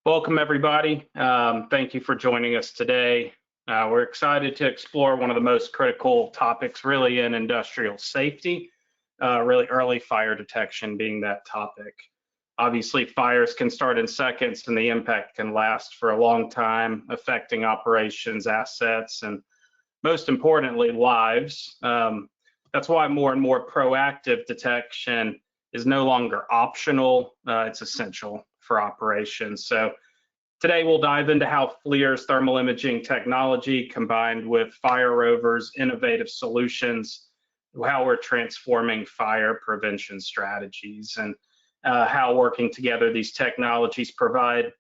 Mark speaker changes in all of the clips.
Speaker 1: Welcome, everybody. Thank you for joining us today. We're excited to explore one of the most critical topics really in industrial safety, really early fire detection being that topic. Obviously, fires can start in seconds and the impact can last for a long time, affecting operations, assets, and most importantly, lives. That's why more and more proactive detection is no longer optional, it's essential for operations. So today we'll dive into how Flir's thermal imaging technology combined with Fire Rover's innovative solutions, how we're transforming fire prevention strategies, and how working together these technologies provide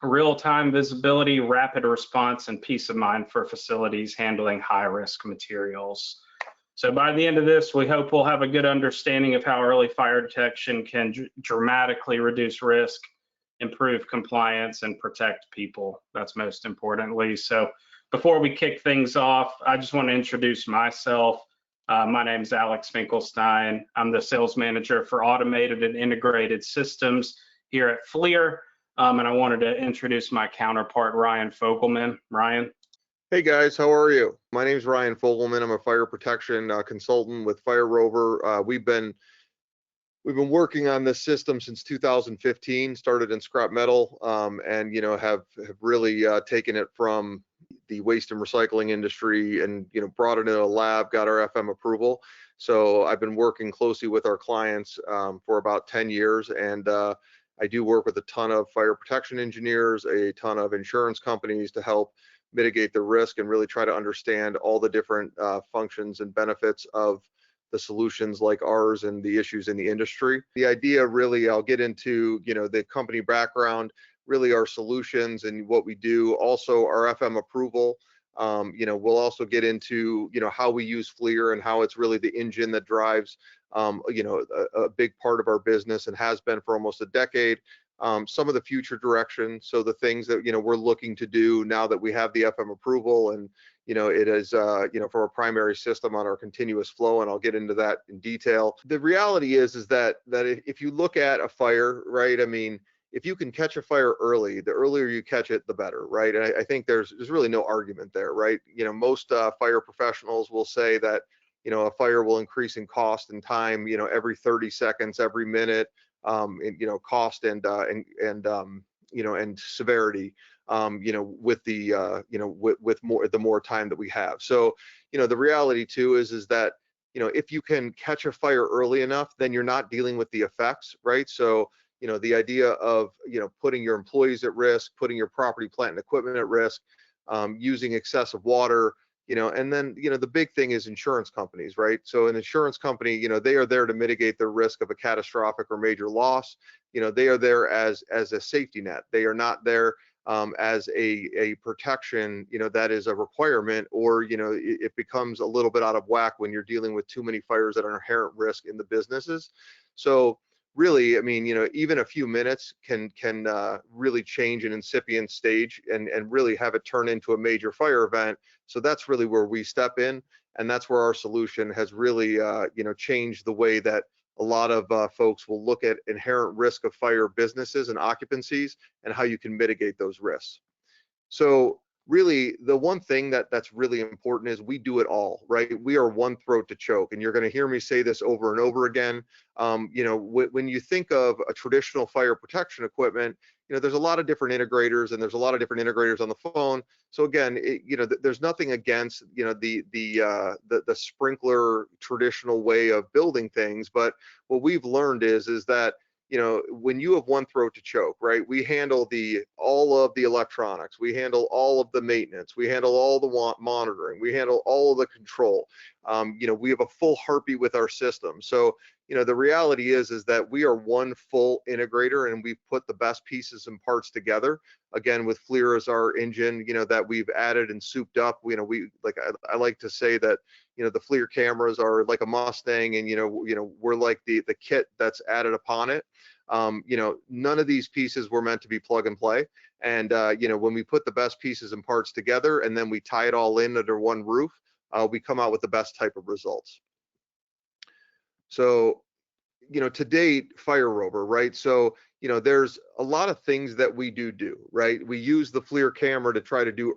Speaker 1: real-time visibility, rapid response, and peace of mind for facilities handling high-risk materials. So by the end of this, we hope we'll have a good understanding of how early fire detection can dramatically reduce risk, improve compliance, and protect people. That's most importantly. So before we kick things off, I just want to introduce myself. My name is Alex Finkelstein. I'm the sales manager for automated and integrated systems here at Flir. And I wanted to introduce my counterpart, Ryan Fogelman. Ryan.
Speaker 2: Hey guys, how are you? My name is Ryan Fogelman. I'm a fire protection consultant with Fire Rover. We've been working on this system since 2015. Started in scrap metal, and have really taken it from the waste and recycling industry, and brought it into a lab, got our FM approval. So I've been working closely with our clients for about 10 years, and I do work with a ton of fire protection engineers, a ton of insurance companies to help mitigate the risk and really try to understand all the different functions and benefits of the solutions like ours and the issues in the industry. The idea really, I'll get into the company background, really our solutions and what we do, also our FM approval. We'll also get into how we use Flir and how it's really the engine that drives a big part of our business and has been for almost a decade. Some of the future direction, so the things that we're looking to do now that we have the FM approval, and it is for a primary system on our continuous flow, and I'll get into that in detail. The reality is that if you look at a fire, right, I mean, if you can catch a fire early, the earlier you catch it, the better, right? And I think there's really no argument there, right? Most fire professionals will say that a fire will increase in cost and time, every 30 seconds, every minute, cost and severity, with the with more time that we have. So the reality too is that if you can catch a fire early enough, then you're not dealing with the effects, right? So the idea of putting your employees at risk, putting your property, plant, and equipment at risk, using excessive water, and then the big thing is insurance companies, right? So an insurance company, they are there to mitigate the risk of a catastrophic or major loss. They are there as a safety net. They are not there as a protection, that is a requirement, or it becomes a little bit out of whack when you're dealing with too many fires that are inherent risk in the businesses. So really, I mean, even a few minutes can really change an incipient stage and really have it turn into a major fire event. So that's really where we step in, and that's where our solution has really changed the way that a lot of folks will look at inherent risk of fire businesses and occupancies and how you can mitigate those risks. So really, the one thing that's really important is we do it all, right? We are one throat to choke, and you're going to hear me say this over and over again. When you think of a traditional fire protection equipment, there's a lot of different integrators, and there's a lot of different integrators on the phone. So again, there's nothing against the sprinkler traditional way of building things, but what we've learned is that when you have one throat to choke, right? We handle all of the electronics, we handle all of the maintenance, we handle all the monitoring, we handle all of the control. We have a full heartbeat with our system. So, the reality is that we are one full integrator, and we've put the best pieces and parts together. Again, with Flir as our engine, that we've added and souped up. I like to say that the Flir cameras are like a Mustang, and we're like the kit that's added upon it. None of these pieces were meant to be plug and play, and when we put the best pieces and parts together and then we tie it all in under one roof, we come out with the best type of results. So to date, Fire Rover, right? So there's a lot of things that we do, right? We use the FLIR camera to try to do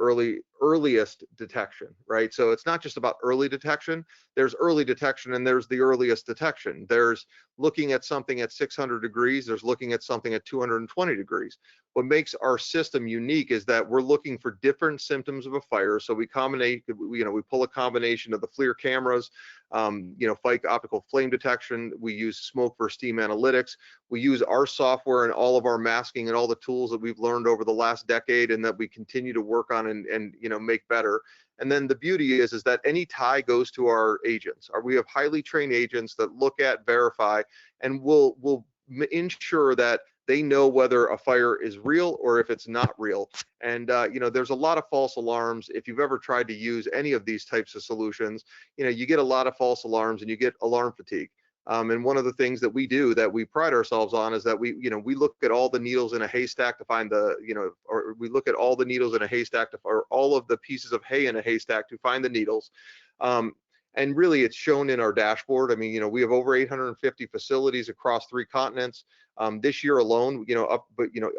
Speaker 2: earliest detection, right? So it's not just about early detection. There's early detection and there's the earliest detection. There's looking at something at 600 degrees. There's looking at something at 220 degrees. What makes our system unique is that we're looking for different symptoms of a fire. So we pull a combination of the FLIR cameras, Fike optical flame detection. We use smoke for steam analytics. We use our software and all of our masking and all the tools that we've learned over the last decade and that we continue to work on and make better. And then the beauty is that any tie goes to our agents. We have highly trained agents that look at, verify, and will ensure that they know whether a fire is real or if it's not real. And there's a lot of false alarms. If you've ever tried to use any of these types of solutions, you get a lot of false alarms and you get alarm fatigue. And one of the things that we do that we pride ourselves on is that we look at all the needles in a haystack to find or we look at all the needles in a haystack or all of the pieces of hay in a haystack to find the needles. And really, it's shown in our dashboard. I mean, we have over 850 facilities across 3 continents. This year alone,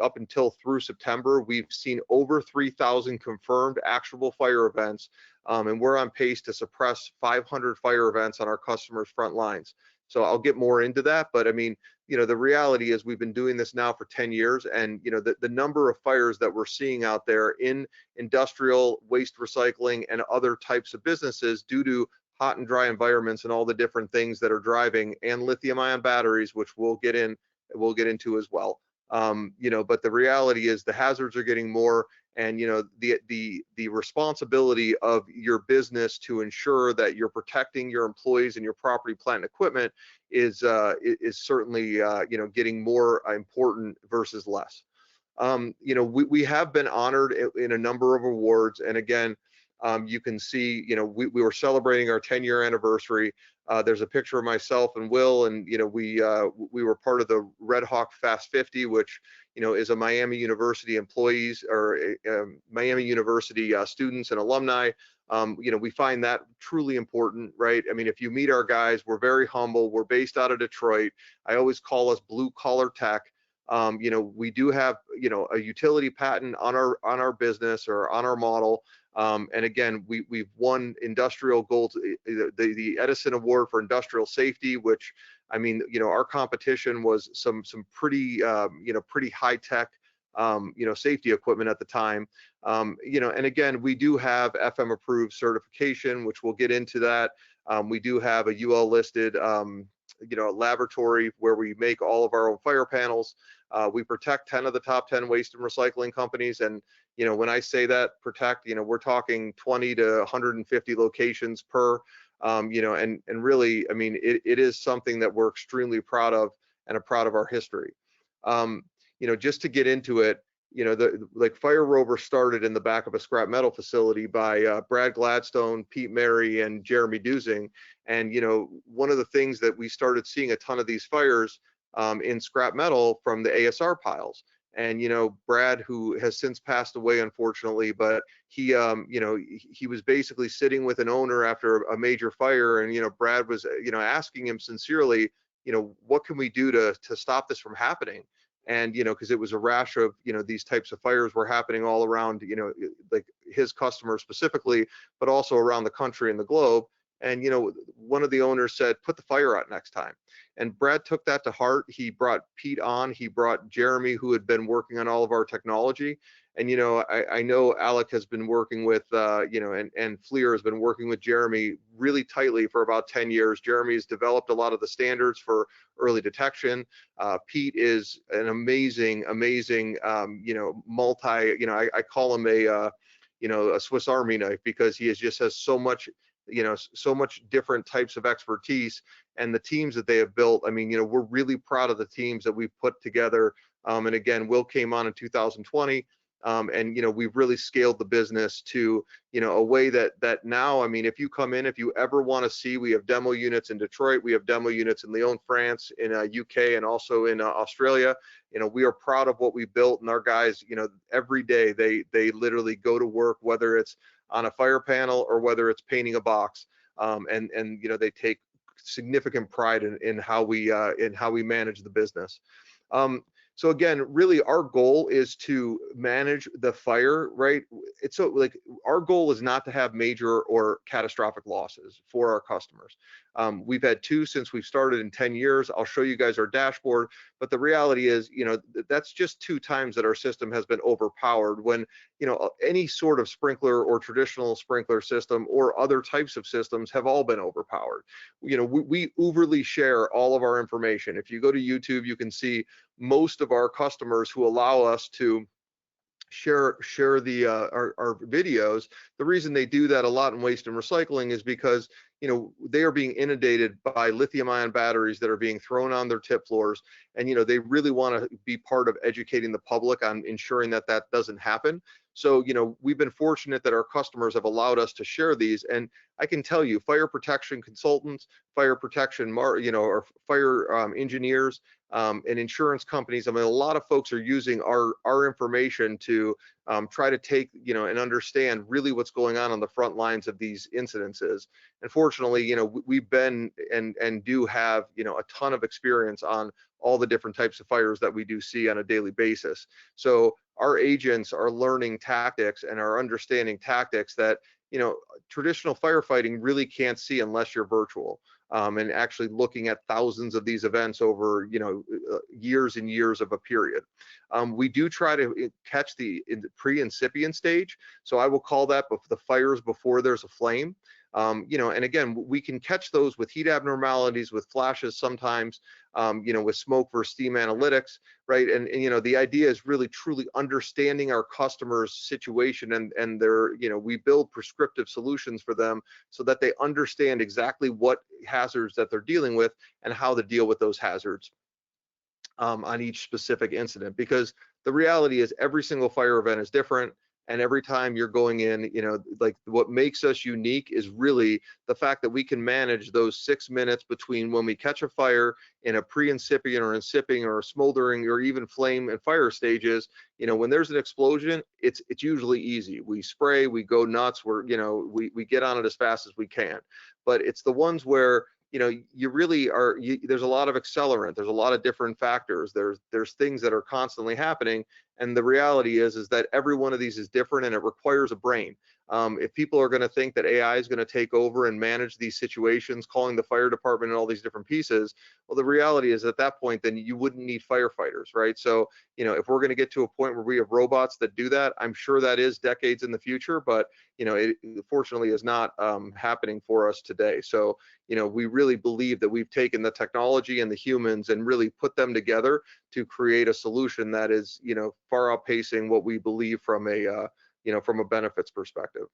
Speaker 2: up until through September, we've seen over 3,000 confirmed actionable fire events, and we're on pace to suppress 500 fire events on our customers' front lines. So I'll get more into that, but I mean, the reality is we've been doing this now for 10 years, and the number of fires that we're seeing out there in industrial waste recycling and other types of businesses due to hot and dry environments and all the different things that are driving, and lithium-ion batteries, which we'll get into as well. But the reality is the hazards are getting more, and the responsibility of your business to ensure that you're protecting your employees and your property, plant, and equipment is certainly getting more important versus less. We have been honored in a number of awards, and again, you can see, we were celebrating our 10-year anniversary. There's a picture of myself and Will, and we were part of the Red Hawk Fast 50, which is a Miami University employees or Miami University students and alumni. We find that truly important, right? I mean, if you meet our guys, we're very humble. We're based out of Detroit. I always call us blue collar tech. We do have a utility patent on our business or on our model. And again, we've won industrial gold, the Edison Award for Industrial Safety, which, I mean, our competition was some pretty, pretty high tech, safety equipment at the time. And again, we do have FM approved certification, which we'll get into that. We do have a UL listed, laboratory where we make all of our own fire panels. We protect 10 of the top 10 waste and recycling companies. And, when I say that protect, we're talking 20 to 150 locations per, and really, I mean, it is something that we're extremely proud of and are proud of our history. Just to get into it, like Fire Rover started in the back of a scrap metal facility by Brad Gladstone, Pete Mary, and Jeremy Dusing. And, one of the things that we started seeing a ton of these fires in scrap metal from the ASR piles. And, Brad, who has since passed away, unfortunately, but he was basically sitting with an owner after a major fire. And, Brad was, asking him sincerely, what can we do to stop this from happening? And, because it was a rash of, these types of fires were happening all around, like his customers specifically, but also around the country and the globe. And, one of the owners said, put the fire out next time. And Brad took that to heart. He brought Pete on, he brought Jeremy, who had been working on all of our technology. And, I know Alec has been working with, and Flir has been working with Jeremy really tightly for about 10 years. Jeremy has developed a lot of the standards for early detection. Pete is an amazing, I call him a Swiss Army knife, because he just has so much, so much different types of expertise, and the teams that they have built. I mean, we're really proud of the teams that we've put together. And again, Will came on in 2020. And we've really scaled the business to a way that now, I mean, if you come in, if you ever want to see, we have demo units in Detroit, we have demo units in Lyon, France, in UK, and also in Australia. We are proud of what we built, and our guys, every day they literally go to work, whether it's on a fire panel or whether it's painting a box, and they take significant pride in how we manage the business. So again, really our goal is to manage the fire, right? It's so like our goal is not to have major or catastrophic losses for our customers. We've had 2 since we've started in 10 years. I'll show you guys our dashboard, but the reality is, that's just 2 times that our system has been overpowered when, any sort of sprinkler or traditional sprinkler system or other types of systems have all been overpowered. We overly share all of our information. If you go to YouTube, you can see most of our customers who allow us to share the our videos. The reason they do that a lot in waste and recycling is because they are being inundated by lithium-ion batteries that are being thrown on their tip floors, and they really want to be part of educating the public on ensuring that that doesn't happen. So we've been fortunate that our customers have allowed us to share these, and I can tell you, fire protection consultants, fire protection or fire engineers, and insurance companies. I mean, a lot of folks are using our information to try to take, and understand really what's going on the front lines of these incidences. And fortunately, we've been and do have, a ton of experience on all the different types of fires that we do see on a daily basis. So our agents are learning tactics and are understanding tactics that, traditional firefighting really can't see unless you're virtual. And actually looking at thousands of these events over, years and years of a period. We do try to catch the pre-incipient stage. So I will call that the fires before there's a flame. And again, we can catch those with heat abnormalities, with flashes sometimes, with smoke versus steam analytics, right? And the idea is really truly understanding our customers' situation and their, we build prescriptive solutions for them so that they understand exactly what hazards that they're dealing with and how to deal with those hazards on each specific incident. Because the reality is every single fire event is different. And every time you're going in, like what makes us unique is really the fact that we can manage those 6 minutes between when we catch a fire in a pre-incipient or incipient or smoldering or even flame and fire stages. When there's an explosion, it's usually easy. We spray, we go nuts, we get on it as fast as we can. But it's the ones where you really are, there's a lot of accelerant, there's a lot of different factors, there's things that are constantly happening, and the reality is that every one of these is different and it requires a brain. If people are going to think that AI is going to take over and manage these situations, calling the fire department and all these different pieces, well, the reality is at that point, then you wouldn't need firefighters, right? So, if we're going to get to a point where we have robots that do that, I'm sure that is decades in the future, but, it fortunately is not happening for us today. So, we really believe that we've taken the technology and the humans and really put them together to create a solution that is, far outpacing what we believe from a from a benefits perspective.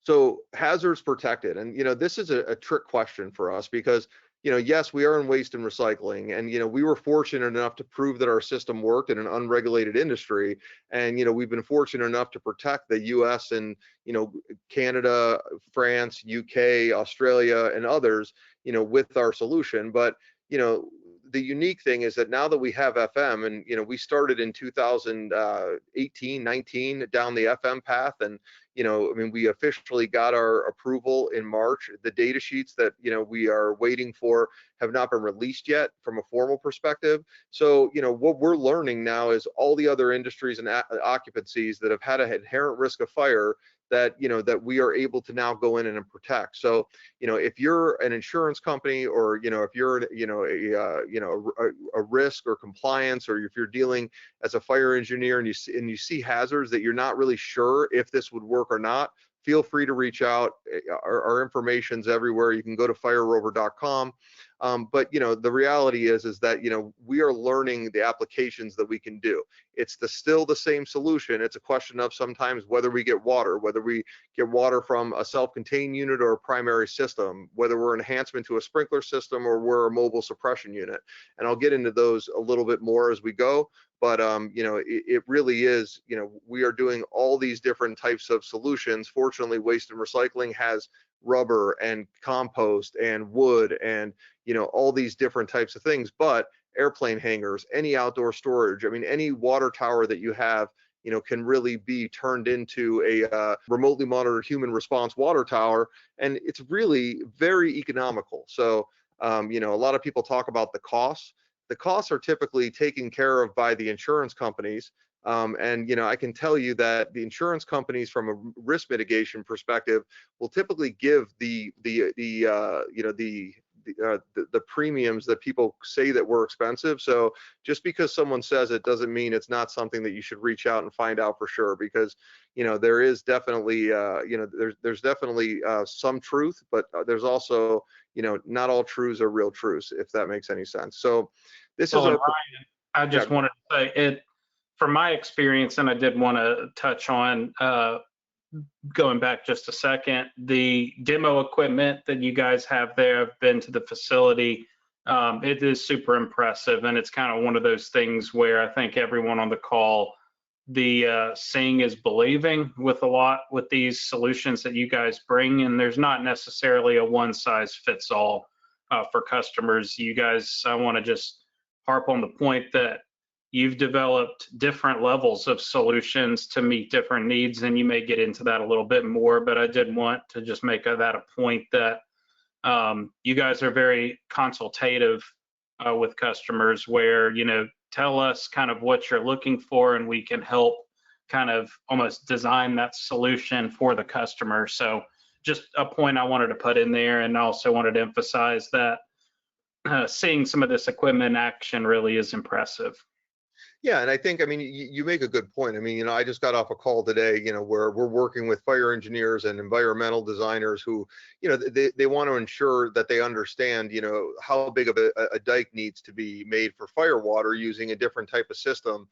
Speaker 2: So hazards protected, and this is a trick question for us because yes, we are in waste and recycling, and we were fortunate enough to prove that our system worked in an unregulated industry, and we've been fortunate enough to protect the U.S. and Canada, France, UK, Australia, and others with our solution. But the unique thing is that now that we have FM, and we started in 2018, 19 down the FM path, and we officially got our approval in March. The data sheets that we are waiting for have not been released yet from a formal perspective. So what we're learning now is all the other industries and occupancies that have had an inherent risk of fire that that we are able to now go in and protect. So if you're an insurance company, or if you're a risk or compliance, or if you're dealing as a fire engineer and you see hazards that you're not really sure if this would work or not, feel free to reach out. Our information's everywhere. You can go to firerover.com. But the reality is that we are learning the applications that we can do. It's still the same solution. It's a question of sometimes whether we get water from a self-contained unit or a primary system, whether we're an enhancement to a sprinkler system or we're a mobile suppression unit. And I'll get into those a little bit more as we go. But it really is, we are doing all these different types of solutions. Fortunately, waste and recycling has rubber and compost and wood and all these different types of things. But airplane hangars, any outdoor storage, any water tower that you have, can really be turned into a remotely monitored human response water tower, and it's really very economical. So a lot of people talk about the costs. the costs are typically taken care of by the insurance companies. And I can tell you that the insurance companies, from a risk mitigation perspective, will typically give the premiums that people say that were expensive. So just because someone says it doesn't mean it's not something that you should reach out and find out for sure, because there is definitely there's definitely some truth, but there's also not all truths are real truths, if that makes any sense. So this
Speaker 1: Well,
Speaker 2: is
Speaker 1: and
Speaker 2: our
Speaker 1: Ryan, I
Speaker 2: yeah.
Speaker 1: just wanted to say it from my experience, and I did want to touch on going back just a second, the demo equipment that you guys have there. I've been to the facility. It is super impressive, and it's kind of one of those things where I think everyone on the call, the seeing is believing with a lot with these solutions that you guys bring, and there's not necessarily a one size fits all for customers. You guys, I want to just harp on the point that you've developed different levels of solutions to meet different needs, and you may get into that a little bit more, but I did want to just make that a point that you guys are very consultative with customers, where tell us kind of what you're looking for, and we can help kind of almost design that solution for the customer. So just a point I wanted to put in there, and also wanted to emphasize that seeing some of this equipment in action really is impressive.
Speaker 2: Yeah, and I think, I mean, you make a good point. I mean, I just got off a call today, where we're working with fire engineers and environmental designers who, they want to ensure that they understand, how big of a dike needs to be made for fire water using a different type of system,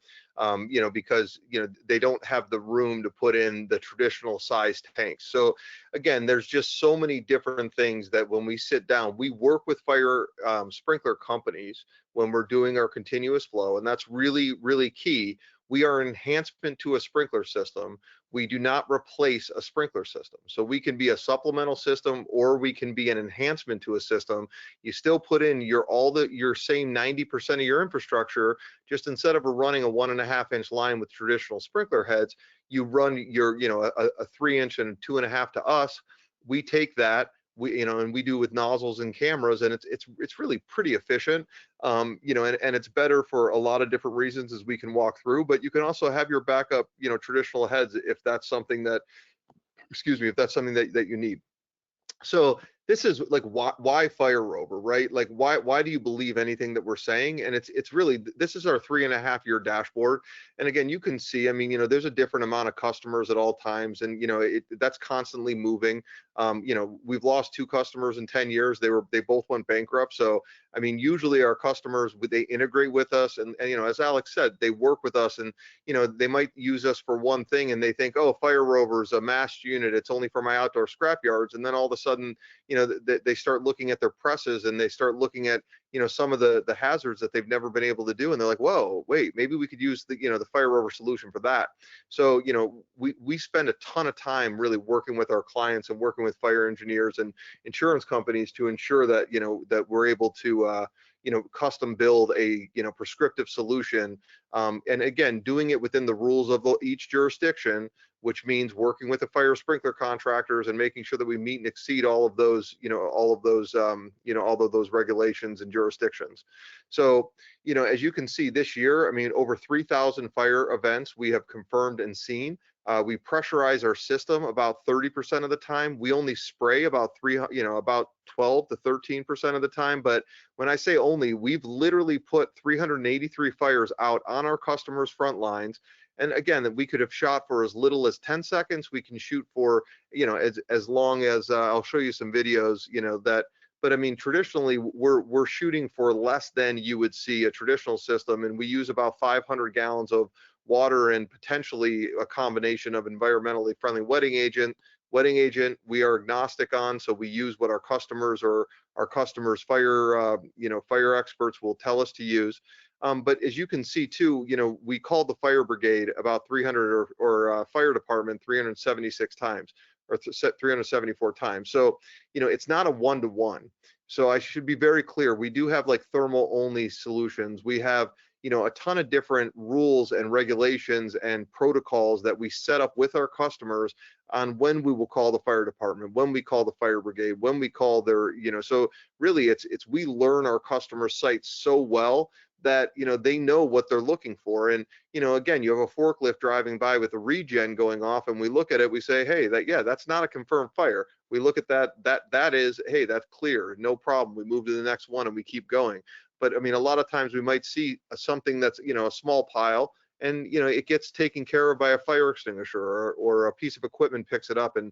Speaker 2: because, they don't have the room to put in the traditional size tanks. So again, there's just so many different things that when we sit down, we work with fire sprinkler companies when we're doing our continuous flow, and that's really, really key. We are an enhancement to a sprinkler system. We do not replace a sprinkler system. So we can be a supplemental system, or we can be an enhancement to a system. You still put in your same 90% of your infrastructure, just instead of running a 1.5-inch line with traditional sprinkler heads, you run your a 3-inch and 2.5 to us. We take that, and we do with nozzles and cameras, and it's really pretty efficient, and it's better for a lot of different reasons, as we can walk through. But you can also have your backup, traditional heads, if that's something that, if that's something that you need. So this is like, why Fire Rover, right? Like, why do you believe anything that we're saying? And it's really, this is our 3.5-year dashboard. And again, you can see, I mean, there's a different amount of customers at all times, and that's constantly moving. We've lost 2 customers in 10 years. They both went bankrupt. So I mean, usually our customers, they integrate with us, and as Alex said, they work with us, and they might use us for one thing, and they think, oh, Fire Rover's a massed unit, it's only for my outdoor scrap yards. And then all of a sudden, they start looking at their presses, and they start looking at some of the hazards that they've never been able to do, and they're like, whoa, wait, maybe we could use the Fire Rover solution for that. So we spend a ton of time really working with our clients and working with fire engineers and insurance companies to ensure that that we're able to custom build a prescriptive solution, and again, doing it within the rules of each jurisdiction, which means working with the fire sprinkler contractors and making sure that we meet and exceed all of those regulations and jurisdictions. So as you can see, this year, I mean, over 3,000 fire events we have confirmed and seen. We pressurize our system about 30% of the time. We only spray about 12 to 13% of the time. But when I say only, we've literally put 383 fires out on our customers' front lines. And again, we could have shot for as little as 10 seconds. We can shoot for, as long as, I'll show you some videos, but I mean, traditionally, we're shooting for less than you would see a traditional system, and we use about 500 gallons of water and potentially a combination of environmentally friendly wetting agent. We are agnostic on, so we use what our customers or our customers' fire experts will tell us to use. But as you can see too, we called the fire brigade about 300 or fire department 376 times, or 374 times. So, it's not a one-to-one. So I should be very clear. We do have like thermal only solutions. We have, a ton of different rules and regulations and protocols that we set up with our customers on when we will call the fire department, when we call the fire brigade, when we call their, so really we learn our customer sites so well that, they know what they're looking for. And, again, you have a forklift driving by with a regen going off, and we look at it, we say, hey, that's not a confirmed fire. We look at that is, hey, that's clear, no problem. We move to the next one and we keep going. But I mean, a lot of times we might see something that's, a small pile, and it gets taken care of by a fire extinguisher, or a piece of equipment picks it up and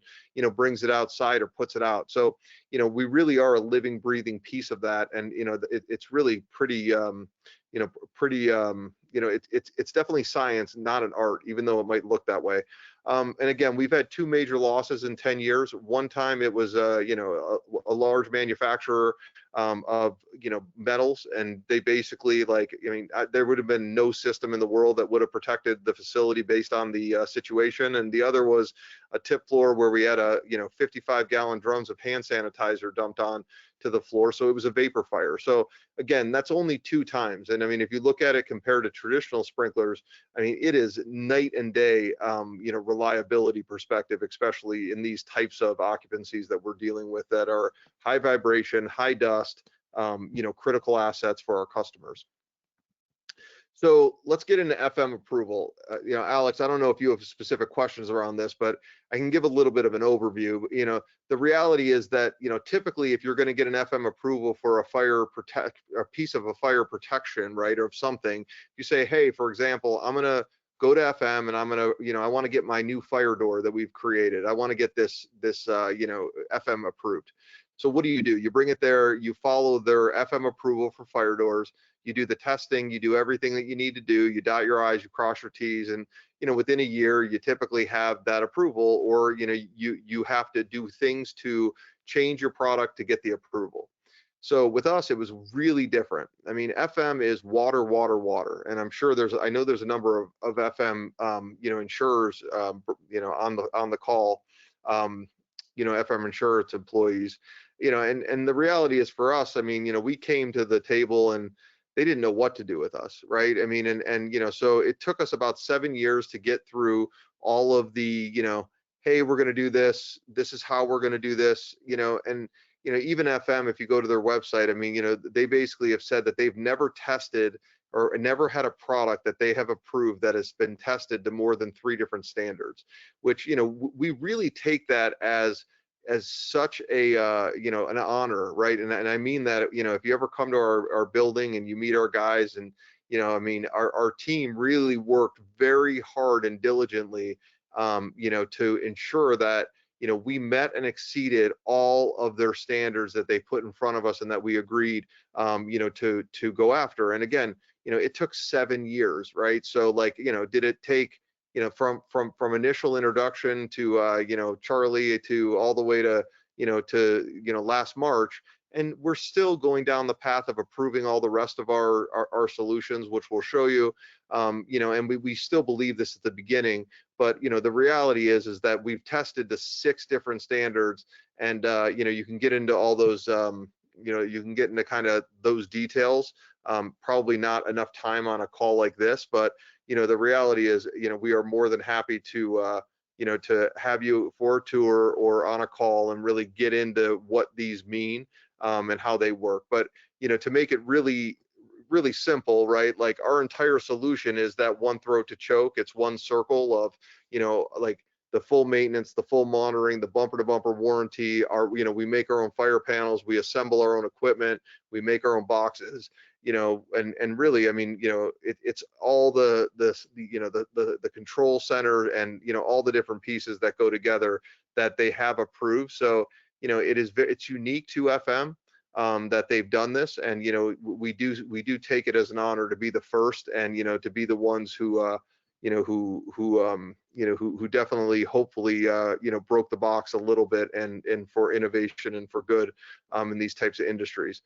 Speaker 2: brings it outside or puts it out. So we really are a living, breathing piece of that. And it's really pretty it's definitely science, not an art, even though it might look that way. And again, we've had 2 major losses in 10 years. One time it was a large manufacturer of metals, and they basically, there would have been no system in the world that would have protected the facility based on the situation. And the other was a tip floor where we had 55-gallon drums of hand sanitizer dumped on to the floor, so it was a vapor fire. So again, that's only 2 times. And I mean, if you look at it compared to traditional sprinklers, I mean, it is night and day, reliability perspective, especially in these types of occupancies that we're dealing with that are high vibration, high dust, critical assets for our customers. So let's get into FM approval. Alex, I don't know if you have specific questions around this, but I can give a little bit of an overview. The reality is that, typically if you're going to get an FM approval for a piece of a fire protection, right, or of something, you say, hey, for example, I'm going to go to FM and I'm going to, I want to get my new fire door that we've created. I want to get this FM approved. So what do? You bring it there, you follow their FM approval for fire doors, you do the testing, you do everything that you need to do, you dot your I's, you cross your T's, and within a year you typically have that approval, or you have to do things to change your product to get the approval. So with us, it was really different. I mean, FM is water, water, water, and I'm sure I know there's a number of FM insurers on the call, FM insurance employees. And the reality is for us, I mean, we came to the table and they didn't know what to do with us, right? I mean, and so it took us about 7 years to get through all of the, hey, we're going to do this. This is how we're going to do this, and even FM, if you go to their website, I mean, they basically have said that they've never tested or never had a product that they have approved that has been tested to more than 3 different standards, which, we really take that as such a an honor, right? And I mean that, if you ever come to our building and you meet our guys, and I mean, our team really worked very hard and diligently to ensure that we met and exceeded all of their standards that they put in front of us and that we agreed to go after. And again, it took 7 years, right? So did it take from initial introduction to Charlie to all the way to last March, and we're still going down the path of approving all the rest of our solutions, which we'll show you, and we still believe this at the beginning. But the reality is that we've tested the 6 different standards, and you can get into all those, you can get into kind of those details. Probably not enough time on a call like this, but the reality is, we are more than happy to to have you for a tour or on a call and really get into what these mean and how they work. But to make it really simple, right? Like, our entire solution is that one throat to choke. It's one circle of the full maintenance, the full monitoring, the bumper to bumper warranty. We make our own fire panels, we assemble our own equipment, we make our own boxes, and really, I mean, it's all the control center and all the different pieces that go together that they have approved. So it's unique to FM that they've done this, and we do take it as an honor to be the first, and to be the ones who who definitely, hopefully, broke the box a little bit, and for innovation and for good in these types of industries.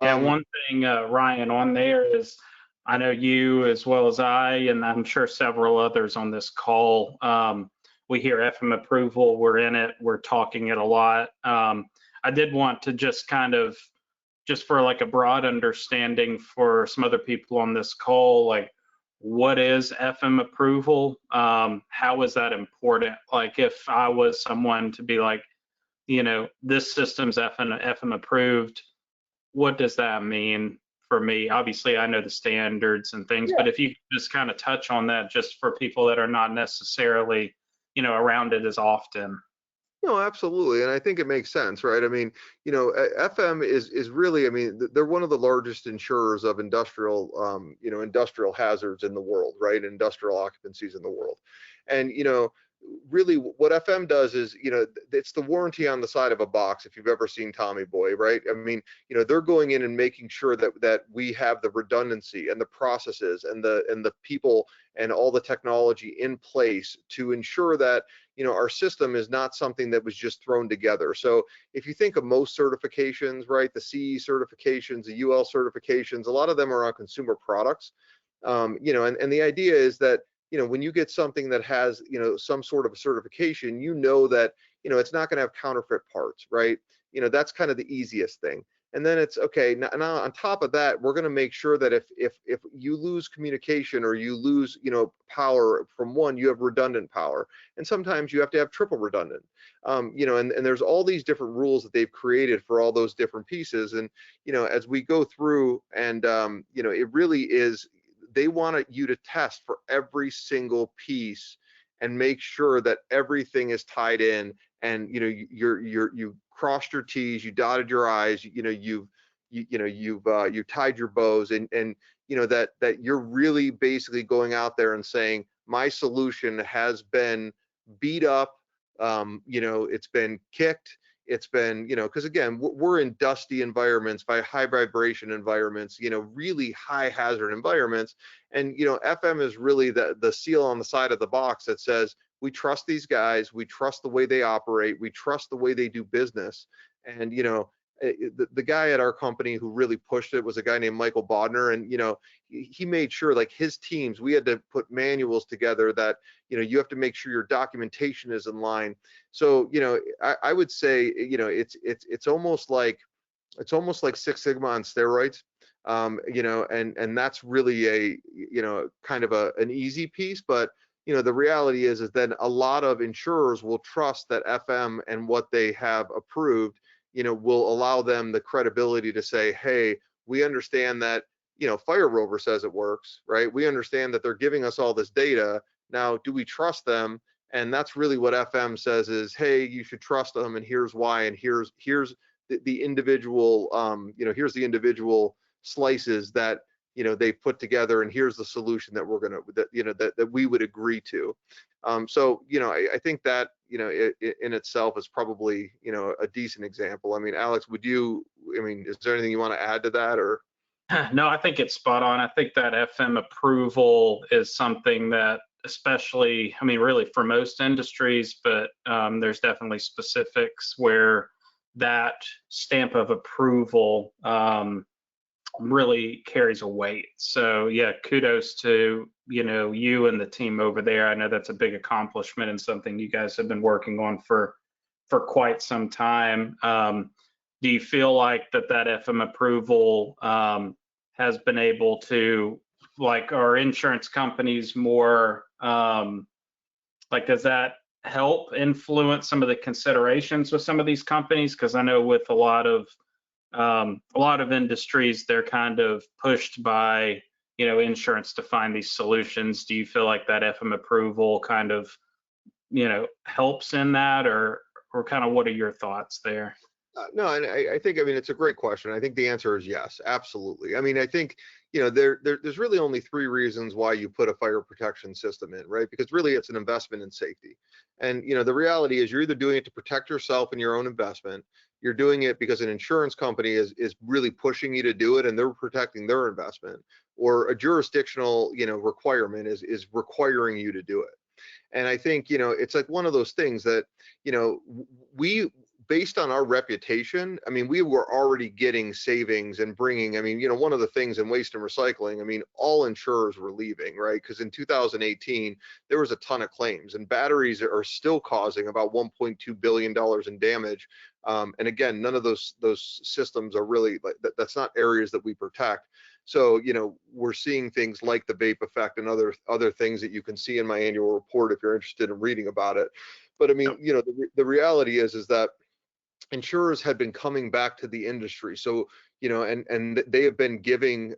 Speaker 1: Yeah, one thing, Ryan, on there is, I know you as well as I, and I'm sure several others on this call, we hear FM approval, we're in it, we're talking it a lot. I did want to just kind of, just for like a broad understanding for some other people on this call, like, what is FM approval? How is that important? Like, if I was someone to be like, this system's FM approved, what does that mean for me? Obviously, I know the standards and things,
Speaker 2: Yeah.
Speaker 1: but if you could just kind of touch on that just for people that are not necessarily, around it as often.
Speaker 2: No, absolutely, and I think it makes sense, right? I mean, FM is really, I mean, they're one of the largest insurers of industrial, industrial hazards in the world, right? Industrial occupancies in the world, and really what FM does is, it's the warranty on the side of a box. If you've ever seen Tommy Boy, right? I mean, they're going in and making sure that we have the redundancy and the processes and the people and all the technology in place to ensure that our system is not something that was just thrown together. So if you think of most certifications, right, the CE certifications, the UL certifications, a lot of them are on consumer products. And the idea is that when you get something that has some sort of a certification, that it's not going to have counterfeit parts, right? That's kind of the easiest thing. And then it's okay. Now on top of that, we're going to make sure that if you lose communication or you lose power from one, you have redundant power, and sometimes you have to have triple redundant. And there's all these different rules that they've created for all those different pieces. And as we go through, and it really is, they want you to test for every single piece and make sure that everything is tied in, and you crossed your T's, you dotted your I's, you've tied your bows, and that you're really basically going out there and saying, my solution has been beat up, it's been kicked, it's been, because again, we're in dusty environments, by high vibration environments, really high hazard environments. And, FM is really the seal on the side of the box that says, we trust these guys, we trust the way they operate, we trust the way they do business. And, the guy at our company who really pushed it was a guy named Michael Bodner. And, he made sure, like, his teams, we had to put manuals together that, you have to make sure your documentation is in line. So, I would say, it's almost like Six Sigma on steroids. And that's really a, kind of an easy piece. But, the reality is that a lot of insurers will trust that FM and what they have approved, will allow them the credibility to say, hey, we understand that, Fire Rover says it works, right? We understand that they're giving us all this data. Now, do we trust them? And that's really what FM says is, hey, you should trust them, and here's why, and here's the individual, here's the individual slices that they put together, and here's the solution that we're gonna that we would agree to. So I think that in itself is probably a decent example. I mean, Alex, is there anything you want to add to that, or?
Speaker 1: No, I think it's spot on. I think that FM approval is something that, especially, I mean, really for most industries, but there's definitely specifics where that stamp of approval really carries a weight. So yeah, kudos to you and the team over there. I know that's a big accomplishment and something you guys have been working on for quite some time. Do you feel like that FM approval has been able to, like, our insurance companies more, like, does that help influence some of the considerations with some of these companies? Because I know with a lot of industries, they're kind of pushed by insurance to find these solutions. Do you feel like that FM approval kind of helps in that, or kind of what are your thoughts there?
Speaker 2: No, and I think, it's a great question. I think the answer is yes, absolutely. I mean, I think, there's really only three reasons why you put a fire protection system in, right? Because really it's an investment in safety. And, the reality is you're either doing it to protect yourself and your own investment, you're doing it because an insurance company is really pushing you to do it and they're protecting their investment, or a jurisdictional, requirement is requiring you to do it. And I think, it's like one of those things that, we, based on our reputation, I mean, we were already getting savings and bringing, one of the things in waste and recycling, all insurers were leaving, right? Because in 2018, there was a ton of claims, and batteries are still causing about $1.2 billion in damage. And again, none of those systems are really, that's not areas that we protect. So, we're seeing things like the vape effect and other things that you can see in my annual report if you're interested in reading about it. But the reality is that insurers had been coming back to the industry. So, and they have been giving,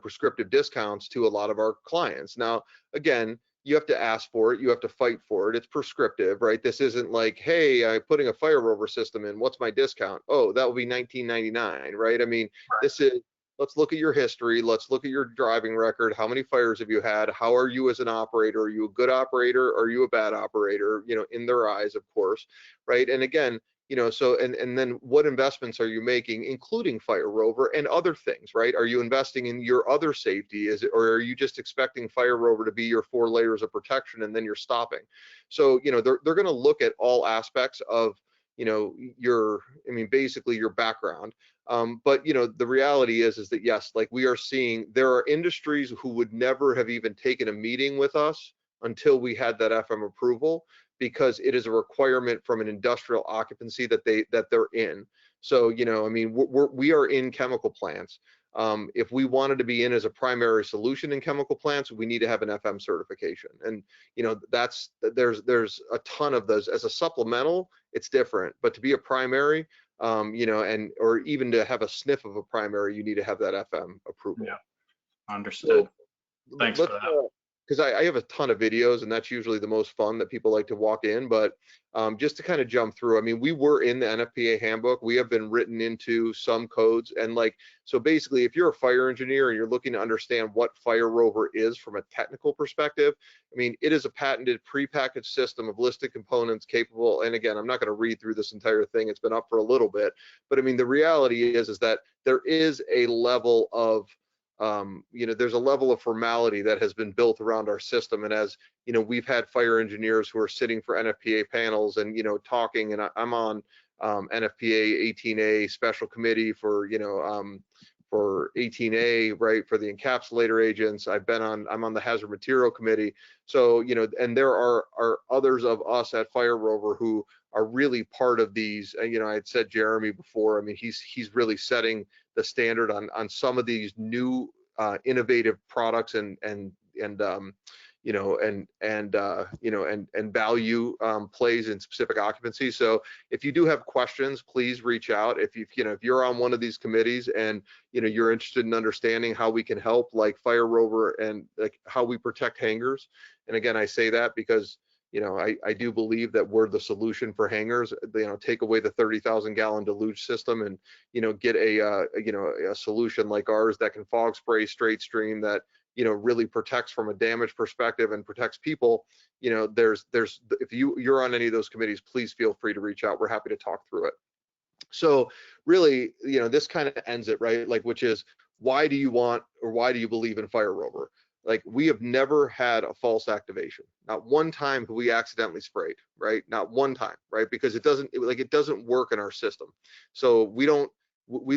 Speaker 2: prescriptive discounts to a lot of our clients. Now, again, you have to ask for it, you have to fight for it. It's prescriptive, right? This isn't like, hey, I'm putting a Fire Rover system in, what's my discount? Oh, that will be $19.99, right? I mean, this is, let's look at your history, let's look at your driving record, how many fires have you had, how are you as an operator, are you a good operator, are you a bad operator, in their eyes, of course, right? And again, so and then what investments are you making, including Fire Rover and other things, right? Are you investing in your other safety? Or are you just expecting Fire Rover to be your 4 layers of protection and then you're stopping? So, they're going to look at all aspects of, basically your background. But the reality is that yes, like we are seeing, there are industries who would never have even taken a meeting with us until we had that FM approval, because it is a requirement from an industrial occupancy that they're in. So, we are in chemical plants. If we wanted to be in as a primary solution in chemical plants, we need to have an FM certification. And, there's a ton of those. As a supplemental, it's different, but to be a primary, or even to have a sniff of a primary, you need to have that FM approval.
Speaker 1: Yeah, understood.
Speaker 2: So,
Speaker 1: Thanks for that.
Speaker 2: Because I have a ton of videos, and that's usually the most fun that people like to walk in. But just to kind of jump through, we were in the NFPA handbook. We have been written into some codes, and so basically, if you're a fire engineer and you're looking to understand what Fire Rover is from a technical perspective, it is a patented prepackaged system of listed components capable. And again, I'm not going to read through this entire thing. It's been up for a little bit, but the reality is that there is a level of there's a level of formality that has been built around our system. And as we've had fire engineers who are sitting for NFPA panels and talking, and I'm on NFPA 18A special committee for 18A, right, for the encapsulator agents. I'm on the hazard material committee. So and there are others of us at Fire Rover who are really part of these. I had said Jeremy before. He's really setting the standard on some of these new innovative products and value plays in specific occupancy. So if you do have questions, please reach out. If you're on one of these committees and you're interested in understanding how we can help, like Fire Rover, and like how we protect hangars. And again, I say that because I do believe that we're the solution for hangars. Take away the 30,000 gallon deluge system and get a solution like ours that can fog spray straight stream, that really protects from a damage perspective and protects people. If you're on any of those committees, please feel free to reach out. We're happy to talk through it. So really, this kind of ends it, right? Which is, why do you want, or why do you believe in Fire Rover? We have never had a false activation. Not one time have we accidentally sprayed, right? Not one time, right? Because it doesn't work in our system. So we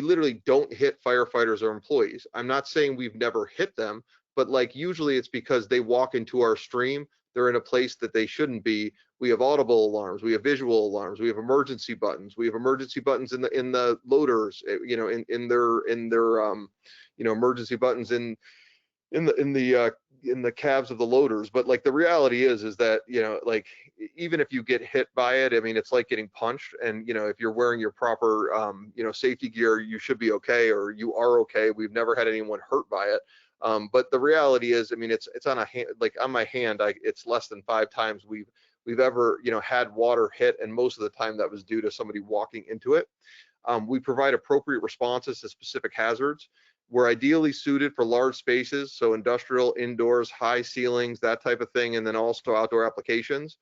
Speaker 2: literally don't hit firefighters or employees. I'm not saying we've never hit them, but usually it's because they walk into our stream, they're in a place that they shouldn't be. We have audible alarms, we have visual alarms, we have emergency buttons, we have emergency buttons in the loaders, in their emergency buttons in the cabs of the loaders. But the reality is that even if you get hit by it, it's like getting punched. And if you're wearing your proper safety gear, you should be okay, or you are okay. We've never had anyone hurt by it. But the reality is, it's on a hand, on my hand, it's less than 5 times we've ever had water hit, and most of the time that was due to somebody walking into it. We provide appropriate responses to specific hazards. We're ideally suited for large spaces, so industrial, indoors, high ceilings, that type of thing, and then also outdoor applications.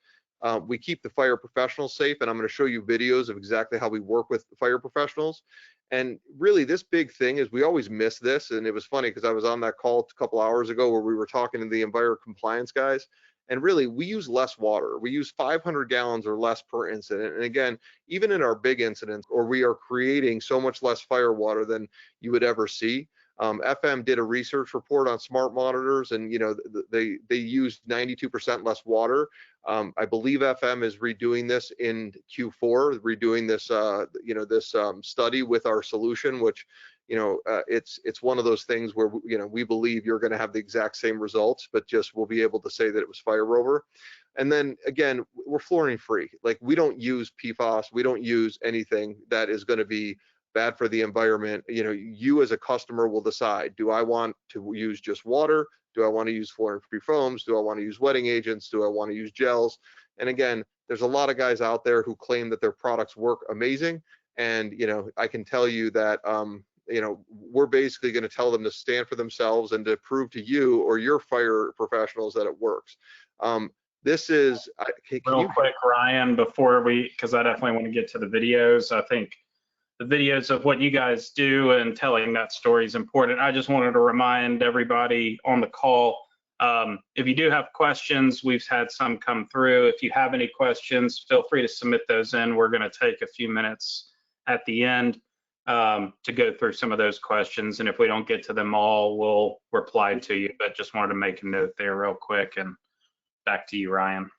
Speaker 2: We keep the fire professionals safe, and I'm going to show you videos of exactly how we work with fire professionals. And really, this big thing is we always miss this, and it was funny because I was on that call a couple hours ago where we were talking to the environmental compliance guys, and really, we use less water. We use 500 gallons or less per incident. And again, even in our big incidents, or we are creating so much less fire water than you would ever see. FM did a research report on smart monitors, and they used 92% less water. I believe FM is redoing this in Q4, redoing this study with our solution, which it's one of those things where we believe you're going to have the exact same results, but just we'll be able to say that it was Fire Rover. And then again, we're fluorine free. We don't use PFAS, we don't use anything that is going to be bad for the environment. You know, you as a customer will decide, do I want to use just water? Do I want to use fluorine-free foams? Do I want to use wetting agents? Do I want to use gels? And again, there's a lot of guys out there who claim that their products work amazing. And, you know, I can tell you that, you know, we're basically going to tell them to stand for themselves and to prove to you or your fire professionals that it works. This is,
Speaker 1: Real quick, Ryan, before because I definitely want to get to the videos. I think the videos of what you guys do and telling that story is important. I just wanted to remind everybody on the call, if you do have questions, we've had some come through. If you have any questions, feel free to submit those in. We're going to take a few minutes at the end to go through some of those questions. And if we don't get to them all, we'll reply to you. But just wanted to make a note there real quick. And back to you, Ryan.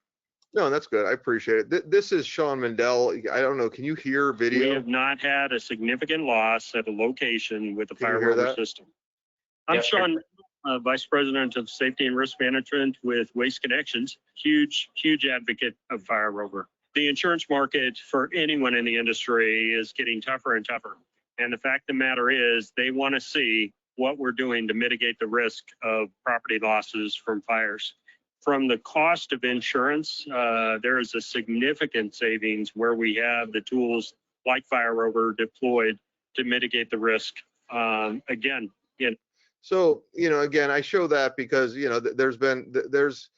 Speaker 2: No, that's good. I appreciate it. This is Sean Mendel. I don't know. Can you hear video?
Speaker 3: We have not had a significant loss at a location with the Fire Rover system. I'm
Speaker 1: Yes,
Speaker 3: Sean, Vice President of Safety and Risk Management with Waste Connections. Huge advocate of Fire Rover. The insurance market for anyone in the industry is getting tougher and tougher. And the fact of the matter is they want to see what we're doing to mitigate the risk of property losses from fires. From the cost of insurance, there is a significant savings where we have the tools like Fire Rover deployed to mitigate the risk. Again,
Speaker 2: so, you know, again, I show that because, you know, there's,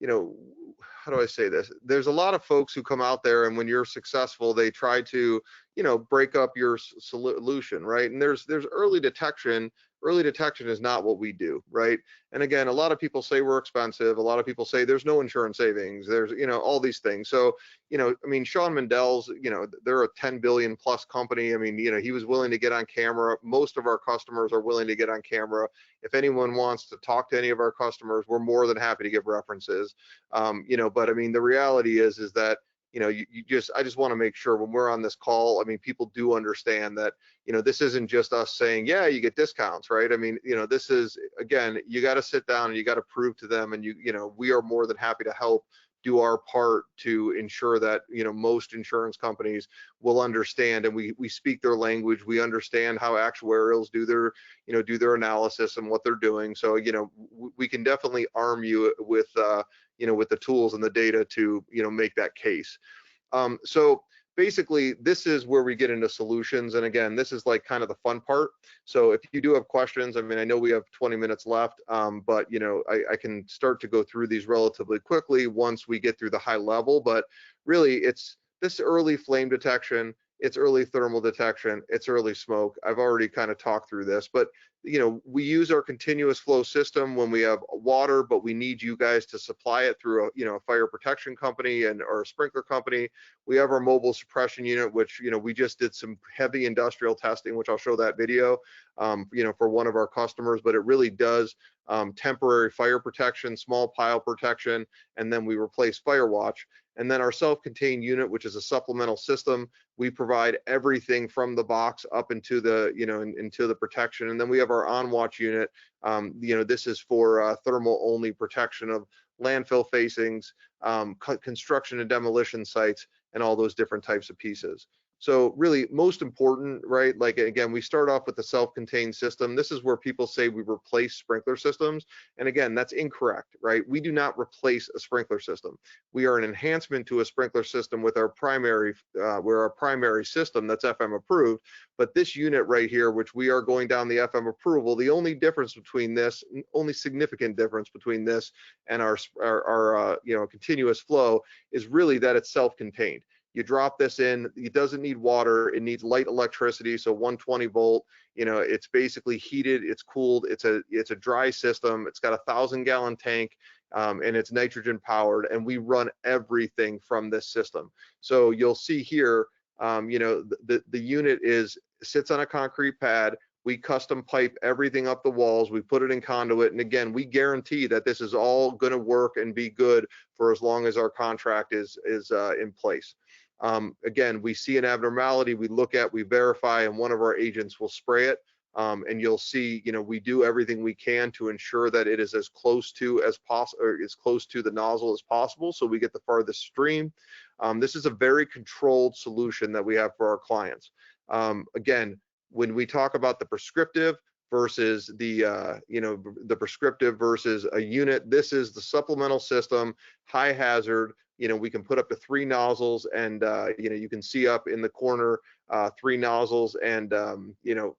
Speaker 2: you know, how do I say this? There's a lot of folks who come out there, and when you're successful, they try to, you know, break up your solution, right? And there's early detection. Early detection is not what we do, right? And again, a lot of people say we're expensive. A lot of people say there's no insurance savings. There's, you know, all these things. So, you know, I mean, Sean Mendel's, you know, they're a 10 billion plus company. I mean, you know, he was willing to get on camera. Most of our customers are willing to get on camera. If anyone wants to talk to any of our customers, we're more than happy to give references. You know, but I mean, the reality is that, you know, I just want to make sure when we're on this call, I mean, people do understand that, you know, this isn't just us saying, yeah, you get discounts, right? I mean, you know, this is, again, you got to sit down and you got to prove to them, and you know, we are more than happy to help do our part to ensure that, you know, most insurance companies will understand, and we speak their language. We understand how actuarials do their, you know, do their analysis and what they're doing. So, you know, we can definitely arm you with, you know, with the tools and the data to, you know, make that case. So basically, this is where we get into solutions. And again, this is like kind of the fun part. So if you do have questions, I mean, I know we have 20 minutes left, but, you know, I can start to go through these relatively quickly once we get through the high level. But really, it's this early flame detection, it's early thermal detection, it's early smoke. I've already kind of talked through this, but, you know, we use our continuous flow system when we have water, but we need you guys to supply it through a, you know, a fire protection company or a sprinkler company. We have our mobile suppression unit, which, you know, we just did some heavy industrial testing, which I'll show that video, you know, for one of our customers, but it really does temporary fire protection, small pile protection, and then we replace Firewatch. And then our self-contained unit, which is a supplemental system, we provide everything from the box up into the, you know, into the protection. And then we have our on-watch unit. You know, this is for thermal only protection of landfill facings, construction and demolition sites, and all those different types of pieces. So really most important, right? Like, again, we start off with the self-contained system. This is where people say we replace sprinkler systems. And again, that's incorrect, right? We do not replace a sprinkler system. We are an enhancement to a sprinkler system with our primary, we're our primary system that's FM approved. But this unit right here, which we are going down the FM approval, the only difference between this, only significant difference between this and our you know, continuous flow is really that it's self-contained. You drop this in, it doesn't need water, it needs light electricity, so 120 volt, you know, it's basically heated, it's cooled, it's a dry system, it's got a 1,000-gallon tank, and it's nitrogen powered, and we run everything from this system. So you'll see here, you know, the unit sits on a concrete pad. We custom pipe everything up the walls, we put it in conduit, and again, we guarantee that this is all going to work and be good for as long as our contract is in place. Again, we see an abnormality, we look at, we verify, and one of our agents will spray it. And you'll see, you know, we do everything we can to ensure that it is as close to as possible, or as close to the nozzle as possible, so we get the farthest stream. This is a very controlled solution that we have for our clients. Again, when we talk about the prescriptive versus the the prescriptive versus a unit, this is the supplemental system, high hazard. We can put up to 3 nozzles, and you can see up in the corner 3 nozzles and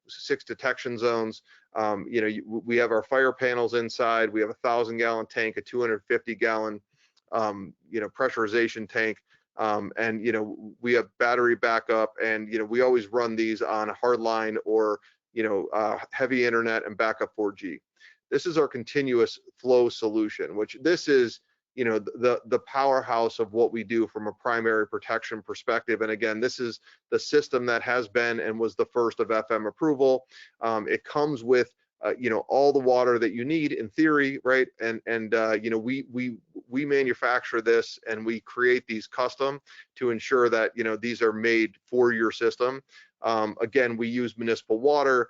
Speaker 2: 6 detection zones. We have our fire panels inside. We have a 1,000-gallon tank, a 250-gallon pressurization tank, and we have battery backup, and we always run these on a hardline or heavy internet and backup 4G. This is our continuous flow solution, which this is the powerhouse of what we do from a primary protection perspective. And again, this is the system that has been and was the first of FM approval. It comes with all the water that you need in theory, right? And we manufacture this, and we create these custom to ensure that these are made for your system. Again, we use municipal water,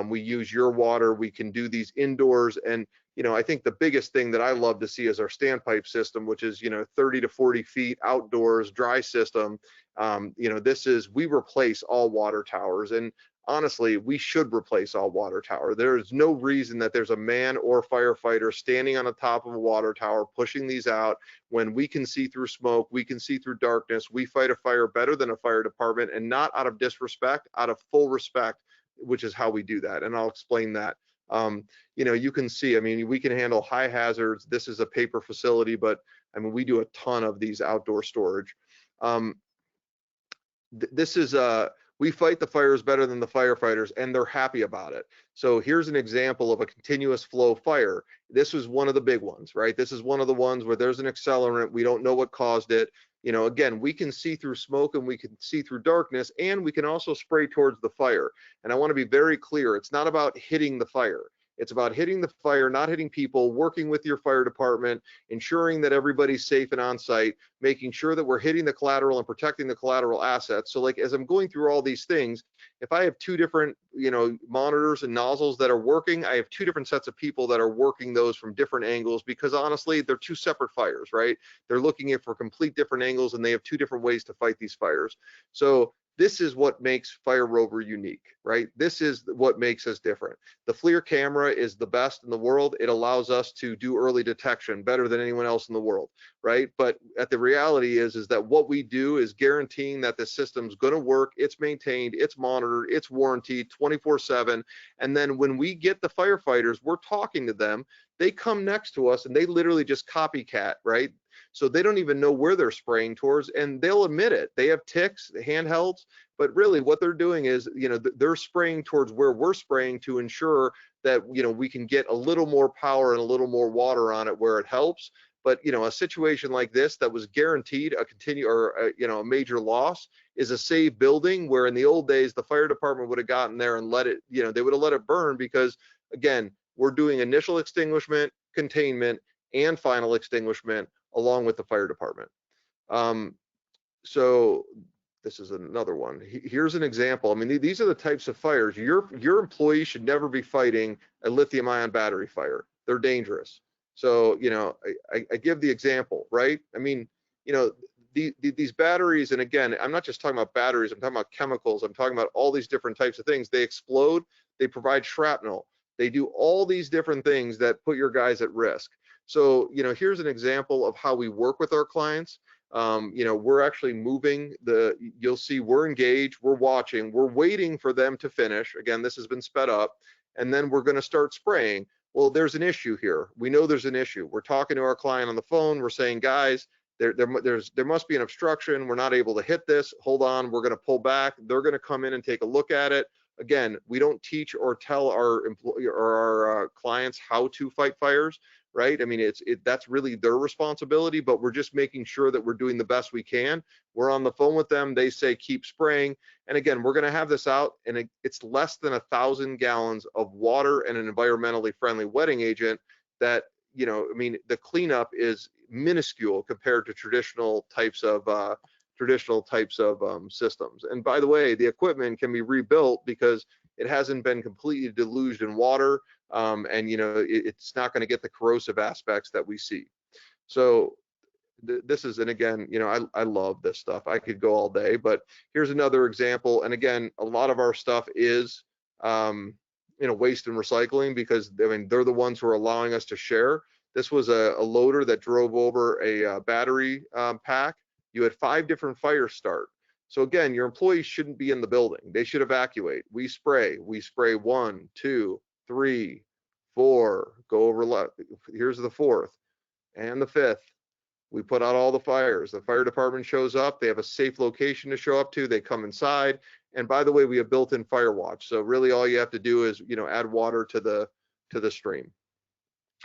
Speaker 2: we use your water, we can do these indoors. And I think the biggest thing that I love to see is our standpipe system, which is 30 to 40 feet outdoors, dry system. We replace all water towers, and honestly, we should replace all water tower. There is no reason that there's a man or firefighter standing on the top of a water tower pushing these out when we can see through smoke, we can see through darkness. We fight a fire better than a fire department, and not out of disrespect, out of full respect, which is how we do that. And I'll explain that. You can see, we can handle high hazards. This is a paper facility, but we do a ton of these outdoor storage. We fight the fires better than the firefighters, and they're happy about it. So here's an example of a continuous flow fire. This was one of the big ones, right? This is one of the ones where there's an accelerant. We don't know what caused it. Again, we can see through smoke, and we can see through darkness, and we can also spray towards the fire. And I want to be very clear. It's not about hitting the fire. It's about hitting the fire, not hitting people, working with your fire department, ensuring that everybody's safe and on site, making sure that we're hitting the collateral and protecting the collateral assets. So like, as I'm going through all these things, if I have 2 different, monitors and nozzles that are working, I have 2 different sets of people that are working those from different angles, because honestly, they're 2 separate fires, right? They're looking at for complete different angles, and they have 2 different ways to fight these fires. So this is what makes Fire Rover unique, right? This is what makes us different. The Flir camera is the best in the world. It allows us to do early detection better than anyone else in the world, right? But the reality is that what we do is guaranteeing that the system's going to work, it's maintained, it's monitored, it's warranted 24/7. And then when we get the firefighters, we're talking to them, they come next to us and they literally just copycat, right? So they don't even know where they're spraying towards, and they'll admit it. They have ticks, handhelds, but really what they're doing is, they're spraying towards where we're spraying to ensure that, we can get a little more power and a little more water on it where it helps. But, a situation like this that was guaranteed a major loss is a safe building, where in the old days, the fire department would have gotten there and let it, they would have let it burn, because again, we're doing initial extinguishment, containment, and final extinguishment along with the fire department. So this is another one. Here's an example. These are the types of fires. Your employees should never be fighting a lithium-ion battery fire. They're dangerous. So, I give the example, right? These batteries, and again, I'm not just talking about batteries, I'm talking about chemicals, I'm talking about all these different types of things. They explode, they provide shrapnel, they do all these different things that put your guys at risk. So, here's an example of how we work with our clients. We're actually moving you'll see we're engaged, we're watching, we're waiting for them to finish. Again, this has been sped up, and then we're going to start spraying. Well, there's an issue here. We know there's an issue. We're talking to our client on the phone. We're saying, guys, there must be an obstruction. We're not able to hit this. Hold on, we're going to pull back. They're going to come in and take a look at it. Again, we don't teach or tell our employee or our clients how to fight fires, right? That's really their responsibility, but we're just making sure that we're doing the best we can. We're on the phone with them. They say, keep spraying. And again, we're going to have this out, and it's less than 1,000 gallons of water and an environmentally friendly wetting agent that, the cleanup is minuscule compared to traditional types of systems. And by the way, the equipment can be rebuilt because it hasn't been completely deluged in water, and it's not going to get the corrosive aspects that we see. So this is, and again, I love this stuff. I could go all day, but here's another example. And again, a lot of our stuff is, waste and recycling, because I mean, they're the ones who are allowing us to share. This was a loader that drove over a battery pack. You had 5 different fires start. So again, your employees shouldn't be in the building. They should evacuate. We spray 1, 2, 3, 4, go over left. Here's the 4th and the 5th. We put out all the fires. The fire department shows up. They have a safe location to show up to. They come inside. And by the way, we have built-in fire watch. So really all you have to do is, add water to the stream.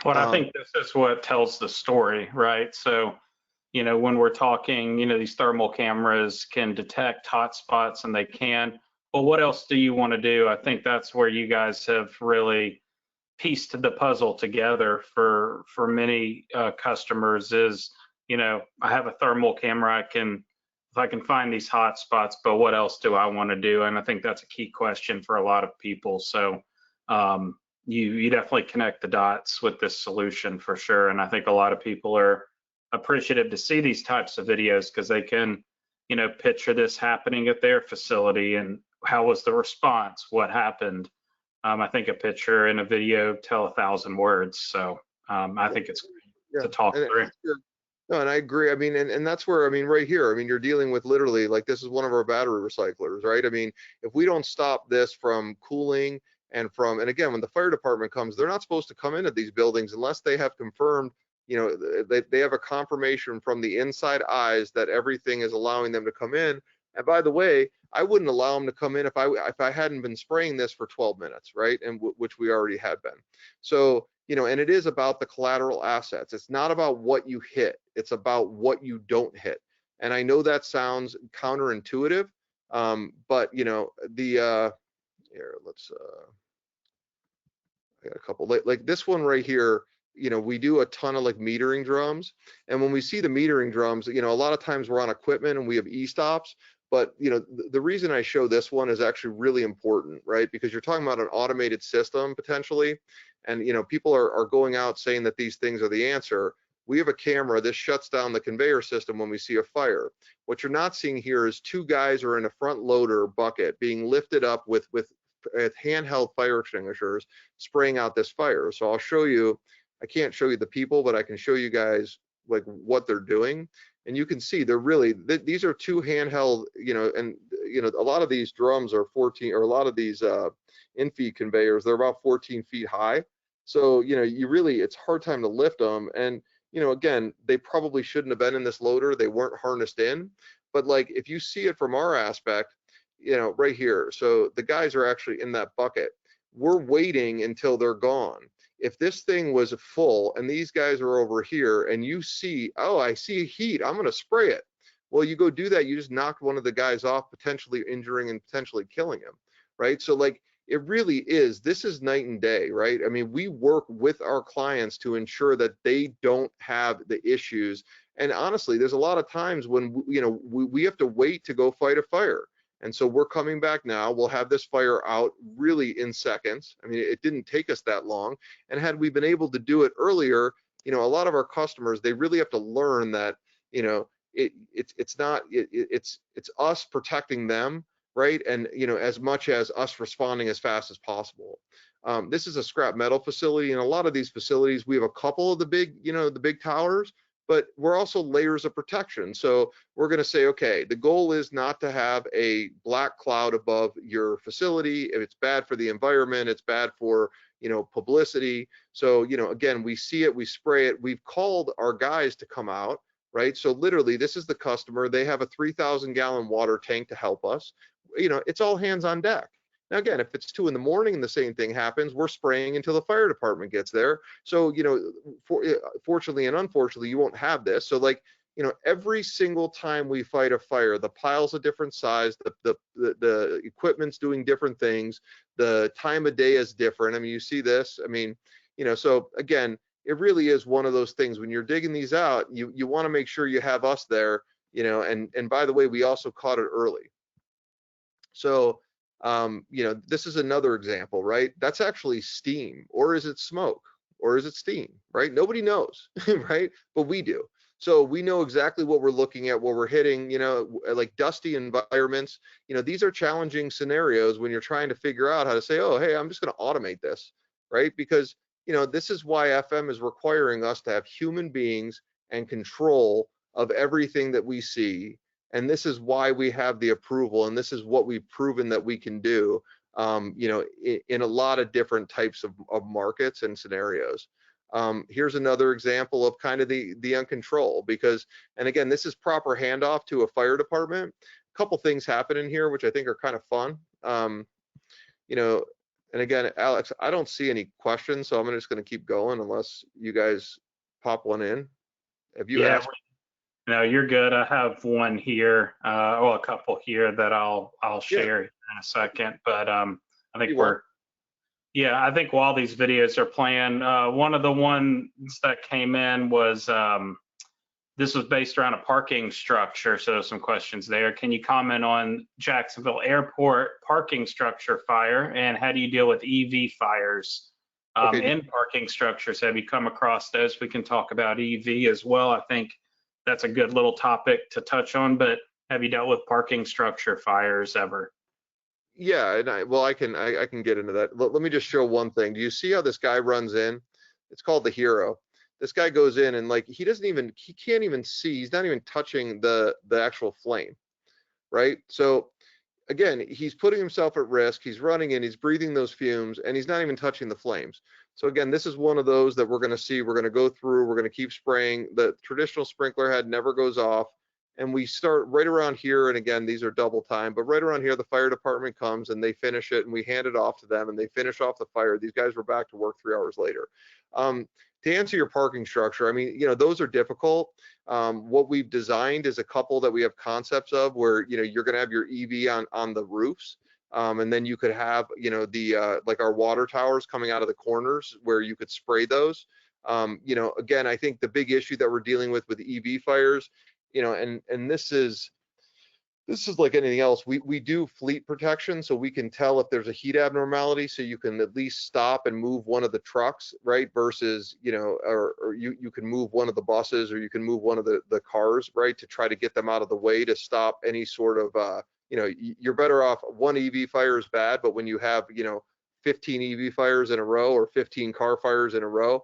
Speaker 1: Well, I think this is what tells the story, right? So, when we're talking, these thermal cameras can detect hot spots, and they can. Well, what else do you want to do? I think that's where you guys have really pieced the puzzle together for many customers is, I have a thermal camera. If I can find these hot spots, but what else do I want to do? And I think that's a key question for a lot of people. So you definitely connect the dots with this solution for sure. And I think a lot of people are appreciative to see these types of videos because they can, picture this happening at their facility and how was the response, what happened. I think a picture and a video tell 1,000 words. So I think it's to talk through.
Speaker 2: No, and I agree. I mean, and that's where, I mean, right here, I mean, you're dealing with literally, like, this is one of our battery recyclers, right? I mean, if we don't stop this from cooling and again, when the fire department comes, they're not supposed to come into these buildings unless they have confirmed, they have a confirmation from the inside eyes that everything is allowing them to come in. And by the way, I wouldn't allow them to come in if I hadn't been spraying this for 12 minutes, right? And which we already had been. So, and it is about the collateral assets. It's not about what you hit. It's about what you don't hit. And I know that sounds counterintuitive, but here, let's, I got a couple, like this one right here, we do a ton of like metering drums. And when we see the metering drums, a lot of times we're on equipment and we have e-stops. But the reason I show this one is actually really important, right? Because you're talking about an automated system potentially, and people are going out saying that these things are the answer. We have a camera. This shuts down the conveyor system when we see a fire. What you're not seeing here is 2 guys are in a front loader bucket being lifted up with handheld fire extinguishers spraying out this fire. So I'll show you. I can't show you the people, but I can show you guys like what they're doing. And you can see they're really, these are 2 handheld, and a lot of these drums are 14, or a lot of these in-feed conveyors, they're about 14 feet high. So, you really, it's hard time to lift them. And, again, they probably shouldn't have been in this loader. They weren't harnessed in. But like, if you see it from our aspect, right here, so the guys are actually in that bucket. We're waiting until they're gone. If this thing was full and these guys are over here and you see, oh, I see heat, I'm going to spray it. Well, you go do that, you just knocked one of the guys off, potentially injuring and potentially killing him, right? So like, it really is, this is night and day, right? I mean, we work with our clients to ensure that they don't have the issues. And honestly, there's a lot of times when, we have to wait to go fight a fire. And so we're coming back now. We'll have this fire out really in seconds. I mean, it didn't take us that long. And had we been able to do it earlier, a lot of our customers, they really have to learn that, it's us protecting them, right? And, as much as us responding as fast as possible. This is a scrap metal facility. And a lot of these facilities, we have a couple of the big, the big towers, but we're also layers of protection. So we're going to say, okay, the goal is not to have a black cloud above your facility. If it's bad for the environment, it's bad for, publicity. So, again, we see it, we spray it. We've called our guys to come out, right? So literally, this is the customer. They have a 3,000-gallon water tank to help us. It's all hands on deck. Now, again, if it's 2 in the morning and the same thing happens, we're spraying until the fire department gets there. So, fortunately and unfortunately, you won't have this. So like, every single time we fight a fire, the pile's a different size, the equipment's doing different things, the time of day is different. I mean, you see this, I mean, so again, it really is one of those things when you're digging these out, you want to make sure you have us there, and by the way, we also caught it early. So, this is another example, right? That's actually steam, or is it smoke, or is it steam, right? Nobody knows, right? But we do. So we know exactly what we're looking at, what we're hitting, you know, like dusty environments. You know, these are challenging scenarios when you're trying to figure out how to say, oh, hey, I'm just going to automate this, right? Because, you know, this is why FM is requiring us to have human beings and control of everything that we see. And this is why we have the approval, and this is what we've proven that we can do, you know, in a lot of different types of markets and scenarios. Here's another example of kind of the uncontrol, because, and again, this is proper handoff to a fire department. A couple things happen in here which I think are kind of fun. You know, and again, Alex, I don't see any questions, so I'm just going to keep going unless you guys pop one in. Have you
Speaker 1: Yeah,
Speaker 2: asked?
Speaker 1: no, you're good. I have one here, well, a couple here that I'll
Speaker 2: Yeah,
Speaker 1: share in a second. But I think
Speaker 2: you want?
Speaker 1: yeah, I think while these videos are playing, one of the ones that came in was this was based around a parking structure. So some questions there. Can you comment on Jacksonville Airport parking structure fire, and how do you deal with EV fires
Speaker 2: Okay.
Speaker 1: in parking structures? Have you come across those? We can talk about EV as well. I think that's a good little topic to touch on, but have you dealt with parking structure fires ever?
Speaker 2: Yeah, and I can get into that. Let me just show one thing. Do you see how this guy runs in? It's called the hero. This guy goes in and like he can't even see. He's not even touching the actual flame, right? So again, he's putting himself at risk. He's running in, he's breathing those fumes, and he's not even touching the flames. So again, this is one of those that we're going to see. We're going to go through. We're going to keep spraying. The traditional sprinkler head never goes off. And we start right around here. And again, these are double time, but right around here, the fire department comes and they finish it, and we hand it off to them, and they finish off the fire. These guys were back to work 3 hours later. To answer your parking structure, I mean, you know, those are difficult. What we've designed is a couple that we have concepts of where, you know, you're going to have your EV on the roofs. And then you could have, you know, the like our water towers coming out of the corners where you could spray those. You know, again, I think the big issue that we're dealing with EV fires, you know, and this is like anything else. We do fleet protection, so we can tell if there's a heat abnormality, so you can at least stop and move one of the trucks, right? Versus, you know, or you can move one of the buses, or you can move one of the cars, right? To try to get them out of the way to stop any sort of, you know, you're better off one EV fire is bad, but when you have, you know, 15 EV fires in a row or 15 car fires in a row,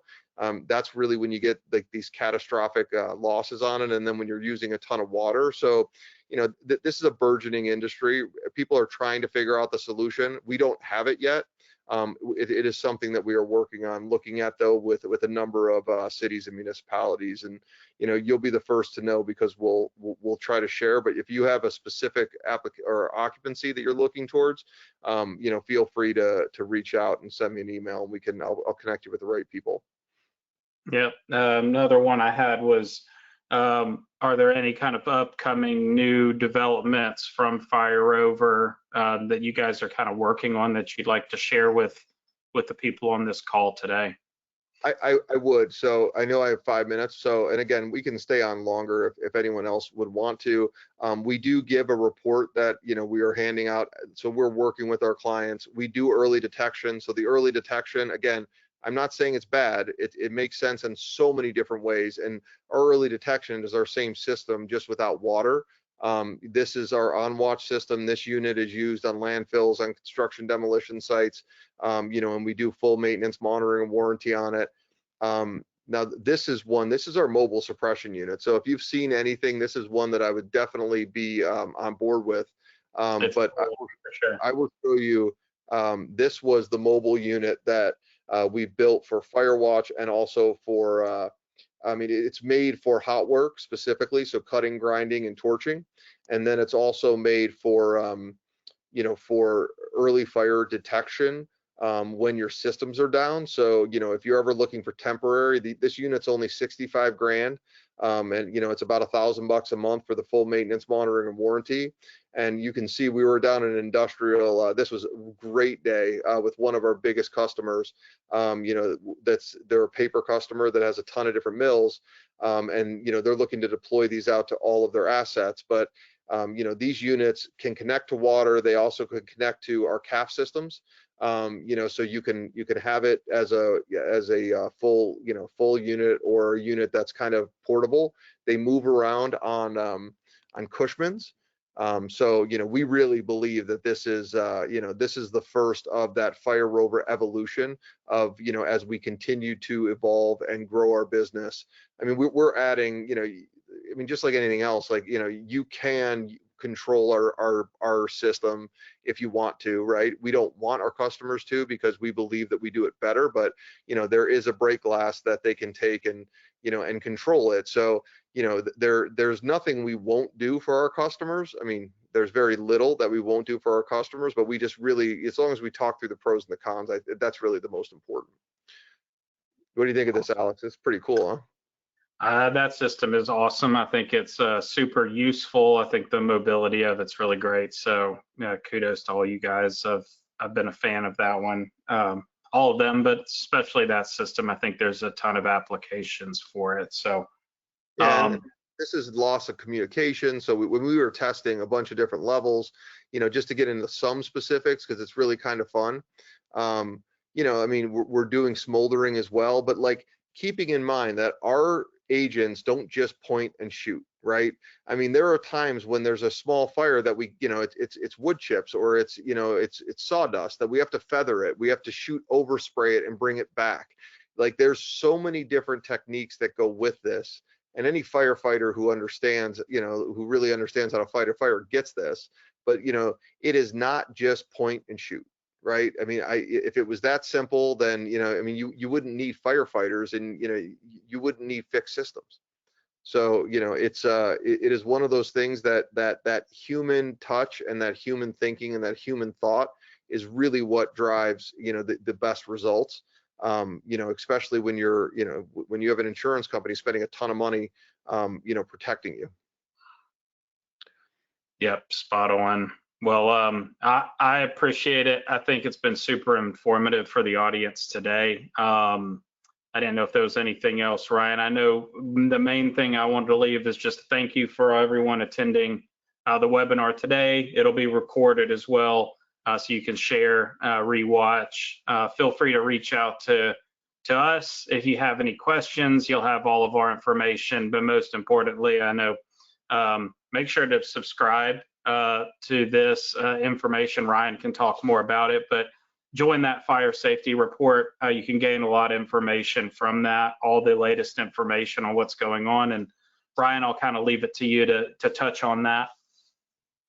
Speaker 2: that's really when you get like these catastrophic losses on it. And then when you're using a ton of water. So, you know, this is a burgeoning industry. People are trying to figure out the solution. We don't have it yet. It is something that we are working on, looking at though with a number of cities and municipalities. And, you know, you'll be the first to know because we'll try to share. But if you have a specific or occupancy that you're looking towards, you know, feel free to reach out and send me an email, and I'll connect you with the right people.
Speaker 1: Yep. Another one I had was, are there any kind of upcoming new developments from Fire Rover that you guys are kind of working on that you'd like to share with the people on this call today?
Speaker 2: I would. So I know I have 5 minutes. So, and again, we can stay on longer if anyone else would want to. We do give a report that, you know, we are handing out. So we're working with our clients. We do early detection. So the early detection, again, I'm not saying it's bad. It makes sense in so many different ways. And our early detection is our same system, just without water. This is our on-watch system. This unit is used on landfills, on construction demolition sites, you know, and we do full maintenance, monitoring, and warranty on it. Now, this is our mobile suppression unit. So if you've seen anything, this is one that I would definitely be on board with. But
Speaker 1: For sure.
Speaker 2: I will show you, this was the mobile unit that we built for Firewatch, and also for I mean, it's made for hot work specifically, so cutting, grinding, and torching. And then it's also made for, you know, for early fire detection when your systems are down. So, you know, if you're ever looking for temporary, this unit's only 65 grand. And, you know, it's about $1,000 a month for the full maintenance, monitoring, and warranty. And you can see we were down in industrial. This was a great day with one of our biggest customers. You know, they're a paper customer that has a ton of different mills. And, you know, they're looking to deploy these out to all of their assets. But, you know, these units can connect to water. They also could connect to our CAF systems. So you can have it as a full full unit, or a unit that's kind of portable. They move around on Cushmans. So we really believe that this is this is the first of that Fire Rover evolution of as we continue to evolve and grow our business. I mean, we're adding I mean, just like anything else, like you can control our system if you want to, right? We don't want our customers to, because we believe that we do it better, but there is a break glass that they can take and and control it. So there's nothing we won't do for our customers. I mean, there's very little that we won't do for our customers, but we just really, as long as we talk through the pros and the cons, that's really the most important. What do you think of this, Alex? It's pretty cool, huh?
Speaker 1: That system is awesome. I think it's super useful. I think the mobility of it's really great. So kudos to all you guys. I've been a fan of that one, all of them, but especially that system. I think there's a ton of applications for it. So
Speaker 2: and this is loss of communication. So when we were testing a bunch of different levels, just to get into some specifics, because it's really kind of fun. I mean, we're doing smoldering as well, but like keeping in mind that our agents don't just point and shoot, right? I mean, there are times when there's a small fire that we, it's wood chips, or it's sawdust, that we have to feather it, we have to shoot overspray it and bring it back. Like, there's so many different techniques that go with this, and any firefighter who understands, who really understands how to fight a fire gets this. But it is not just point and shoot, right? I mean, if it was that simple, then I mean, you wouldn't need firefighters, and you wouldn't need fixed systems. So it is one of those things that human touch and that human thinking and that human thought is really what drives the best results. Especially when you're when you have an insurance company spending a ton of money protecting you.
Speaker 1: Yep, spot on. Well, I appreciate it. I think it's been super informative for the audience today. I didn't know if there was anything else, Ryan. I know the main thing I wanted to leave is just thank you for everyone attending the webinar today. It'll be recorded as well, so you can share, rewatch. Feel free to reach out to us if you have any questions. You'll have all of our information, but most importantly, I know make sure to subscribe to this information. Ryan can talk more about it, but join that fire safety report. You can gain a lot of information from that, all the latest information on what's going on. And Brian, I'll kind of leave it to you to touch on that.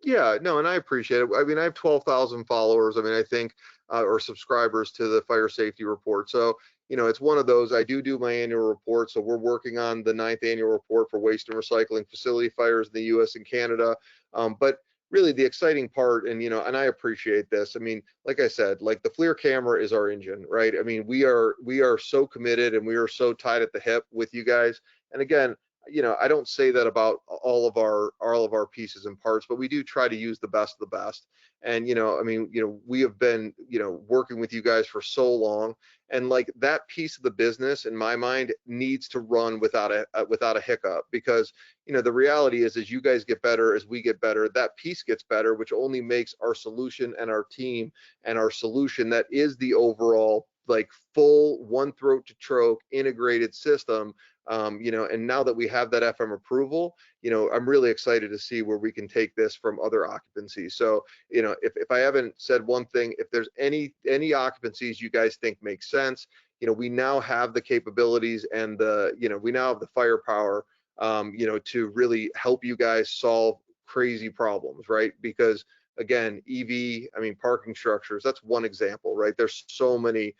Speaker 2: Yeah, no, and I appreciate it. I mean, I have 12,000 followers. I mean, I think, or subscribers to the fire safety report. So, it's one of those. I do my annual report. So we're working on the 9th annual report for waste and recycling facility fires in the U.S. and Canada. But really the exciting part, and and I appreciate this. I mean, like I said, like the FLIR camera is our engine, right? I mean, we are so committed, and we are so tied at the hip with you guys. And again, I don't say that about all of our pieces and parts, but we do try to use the best of the best. And I mean, we have been working with you guys for so long, and like that piece of the business, in my mind, needs to run without a hiccup, because the reality is, as you guys get better, as we get better, that piece gets better, which only makes our solution and our team and our solution, that is the overall like full one throat to choke integrated system. And now that we have that FM approval, I'm really excited to see where we can take this from other occupancies. So, if I haven't said one thing, if there's any occupancies you guys think make sense, we now have the capabilities and we now have the firepower, to really help you guys solve crazy problems, right? Because again, EV, I mean, parking structures, that's one example, right? There's so many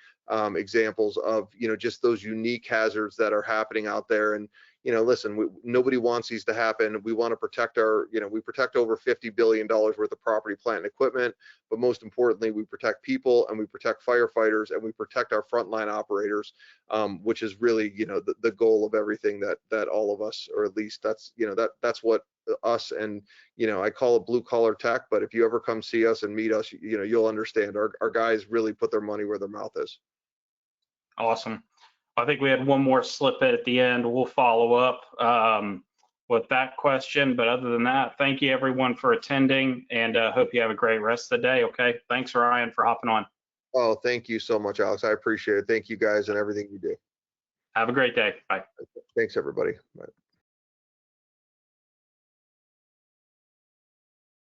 Speaker 2: examples of, just those unique hazards that are happening out there. And, listen, nobody wants these to happen. We want to protect we protect over $50 billion worth of property, plant, and equipment. But most importantly, we protect people, and we protect firefighters, and we protect our frontline operators, which is really, the goal of everything that all of us, or at least that's, that's what us, and I call it blue collar tech, but if you ever come see us and meet us, you'll understand our guys really put their money where their mouth is.
Speaker 1: Awesome. I think we had one more slip at the end. We'll follow up with that question, but other than that, thank you everyone for attending, and hope you have a great rest of the day. Okay, thanks Ryan for hopping on.
Speaker 2: Oh, thank you so much, Alex. I appreciate it. Thank you guys and everything you do.
Speaker 1: Have a great day. Bye.
Speaker 2: Thanks, everybody. Bye.